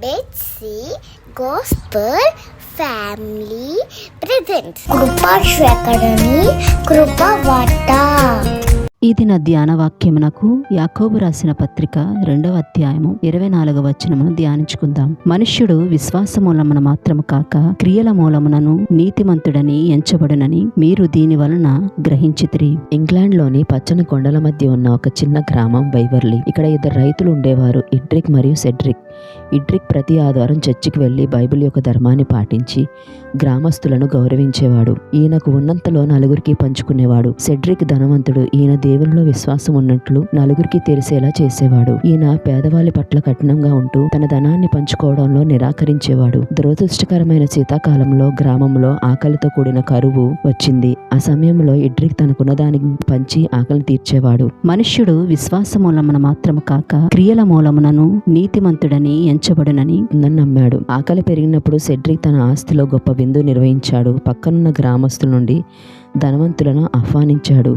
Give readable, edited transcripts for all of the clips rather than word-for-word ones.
Let's see Gospel Family Presents Krupa Shwekadani Krupa Vata. ఇది నా ధ్యాన వాక్యమునకు యాకోబు రాసిన పత్రిక 2వ అధ్యాయము 24వ వచనమును ధ్యానించుకుందాం. మనుష్యుడు విశ్వాస మూలమున మాత్రము కాక క్రియల మూలమునను నీతిమంతుడని ఎంచబడునని మీరు దీని వలన గ్రహించితిరి. ఇంగ్లాండ్ లోని పచ్చని కొండల మధ్య ఉన్న ఒక చిన్న గ్రామం వైవర్లీ. ఇక్కడ 2 రైతులు ఉండేవారు, ఇడ్రిక్ మరియు సెడ్రిక్. ఇడ్రిక్ ప్రతి ఆదివారం చర్చికి వెళ్లి బైబిల్ యొక్క ధర్మాన్ని పాటించి గ్రామస్తులను గౌరవించేవాడు. ఈయనకు ఉన్నంతలో నలుగురికి పంచుకునేవాడు. సెడ్రిక్ ధనవంతుడు. ఈయన దేవునిలో విశ్వాసం ఉన్నట్లు నలుగురికి తెలిసేలా చేసేవాడు. ఈయన పేదవాళ్ళ పట్ల కఠినంగా ఉంటూ తన ధనాన్ని పంచుకోవడంలో నిరాకరించేవాడు. దురదృష్టకరమైన శీతాకాలంలో గ్రామంలో ఆకలితో కూడిన కరువు వచ్చింది. ఆ సమయంలో ఇడ్రిక్ తనకున్న దానికి పంచి ఆకలిని తీర్చేవాడు. మనుష్యుడు విశ్వాస మూలమున మాత్రము కాక క్రియల మూలమునను నీతిమంతుడని ఎంచబడునని నమ్మాడు. ఆకలి పెరిగినప్పుడు సెడ్రిక్ తన ఆస్తిలో గొప్ప విందు నిర్వహించాడు. పక్కనున్న గ్రామస్తుల నుండి ధనవంతులను ఆహ్వానించాడు.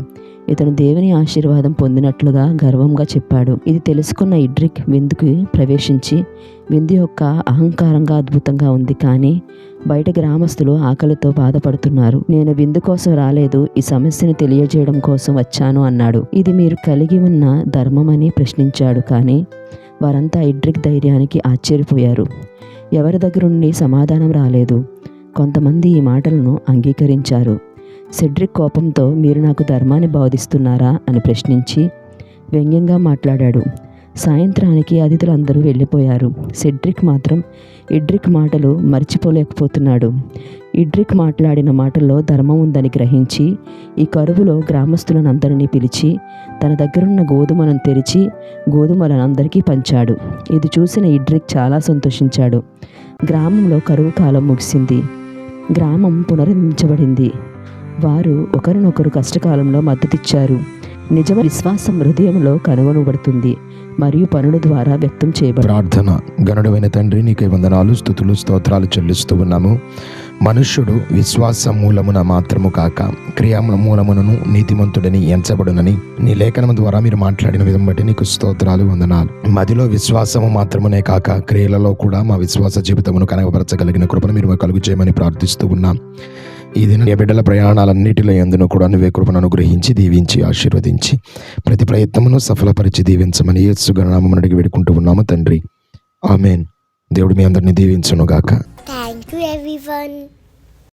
ఇతను దేవుని ఆశీర్వాదం పొందినట్లుగా గర్వంగా చెప్పాడు. ఇది తెలుసుకున్న ఇడ్రిక్ విందుకి ప్రవేశించి విందు యొక్క అహంకారంగా అద్భుతంగా ఉంది, కానీ బయట గ్రామస్తులు ఆకలితో బాధపడుతున్నారు. నేను విందు కోసం రాలేదు, ఈ సమస్యను తెలియజేయడం కోసం వచ్చాను అన్నాడు. ఇది మీరు కలిగి ఉన్న ధర్మమని ప్రశ్నించాడు. కానీ వారంతా ఇడ్రిక్ ధైర్యానికి ఆశ్చర్యపోయారు. ఎవరి దగ్గర నుండి సమాధానం రాలేదు. కొంతమంది ఈ మాటలను అంగీకరించారు. సెడ్రిక్ కోపంతో మీరు నాకు ధర్మాన్ని బోధిస్తున్నారా అని ప్రశ్నించి వ్యంగ్యంగా మాట్లాడాడు. సాయంత్రానికి అతిథులందరూ వెళ్ళిపోయారు. సెడ్రిక్ మాత్రం ఇడ్రిక్ మాటలు మర్చిపోలేకపోతున్నాడు. ఇడ్రిక్ మాట్లాడిన మాటల్లో ధర్మం ఉందని గ్రహించి ఈ కరువులో గ్రామస్తులనందరినీ పిలిచి తన దగ్గరున్న గోధుమలను తెరిచి గోధుమలనందరికీ పంచాడు. ఇది చూసిన ఇడ్రిక్ చాలా సంతోషించాడు. గ్రామంలో కరువు కాలం ముగిసింది. గ్రామం పునరుద్ధరించబడింది. వారు ఒకరినొకరు కష్టకాలంలో మద్దతిచ్చారు. నిజ విశ్వాసం హృదయంలో కనుగొనబడుతుంది మరియు పనుల ద్వారా వ్యక్తం చేయబడుతుంది. ప్రార్థన. గనుడైన తండ్రి, నీకే వందనాలు, స్తుతులు, స్తోత్రాలు చెల్లిస్తూ ఉన్నాము. మనుష్యుడు విశ్వాస మూలమున మాత్రము కాక క్రియాముల మూలమునను నీతిమంతుడని ఎంచబడునని నీ లేఖనం ద్వారా మీరు మాట్లాడిన విధం బట్టి నీకు స్తోత్రాలు, వందనాలు. మదిలో విశ్వాసము మాత్రమునే కాక క్రియలలో కూడా మా విశ్వాస జీవితమును కనబరచగలిగిన కృపను మీరు కలుగు చేయమని ప్రార్థిస్తూ ఉన్నాం. ఈ దిన బిడ్డల ప్రయాణాలన్నిటిలో ఎందును కూడా నువ్వే కృపను అనుగ్రహించి దీవించి ఆశీర్వదించి ప్రతి ప్రయత్నమును సఫలపరిచి దీవించమని యేసు నామమున అడిగి వేడుకుంటూ ఉన్నాము తండ్రి. ఆమేన్. దేవుడు మీ అందరిని దీవించును గాక. Thank you everyone.